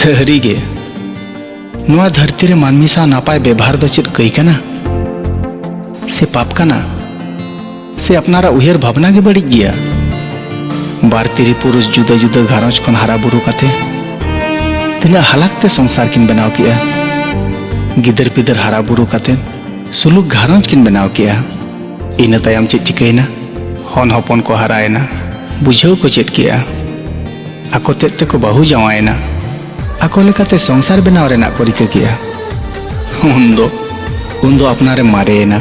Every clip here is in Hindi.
सारीगे नुआ धरती रे मानमी सा नापाय व्यवहार दो चेद कई कना से पाप कना से अपनारा उहेर भावना के बड़ी गया। बार तेरी पुरुष जुदा जुदा घारंज खन हारा बुरु काते तिना हालाकते संसार किन बनाव किया। गिदर पिदर हारा बुरु काते सुलुक घारंज किन बनाव किया। इन तायम चेद चिकैना हन हपन को हारायना बुझाव को चेद किया। आको तेते को बहु जावायना आको लेकाते संसार बनाव रेना को रिका किया। उन्दो अपनारे मारेना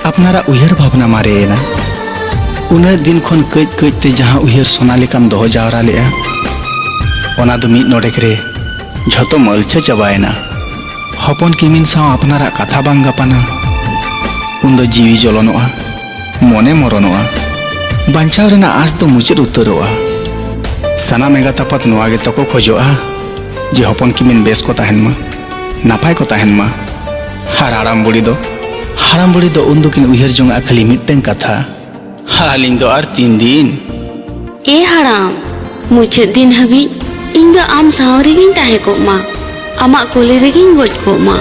अपनारा उहेर भावना मारेना उन्हें दिन खन कई कईते जहाँ उहेर सोना लेकाम दोहो जावरा लेआ ओना दो मिद नोडेक रे झतो मलछा चाबायना। हपन किमिन साव अपनारा कथा बांग गापाना उन्दो जीवी जलनोआ मने मरनोआ बांचाव रेना आस दो मुचाद उतारोआ। सानाम एगातापात नोआ गे तको खोजोआ जे हपन किमिन बेस को ताहेन मा नापाय को ताहेन मा। हार हाड़ाम बुड़ी दो उन दुकिन उहेर जोंगा खाली मिट्टन कथा हालिंग दो आर 3 दिन ए हाड़ाम मुचाद दिन हाबी इन दो आम साव रेगिन ताहे को मा आमा कोले रेगिन गोज को मा।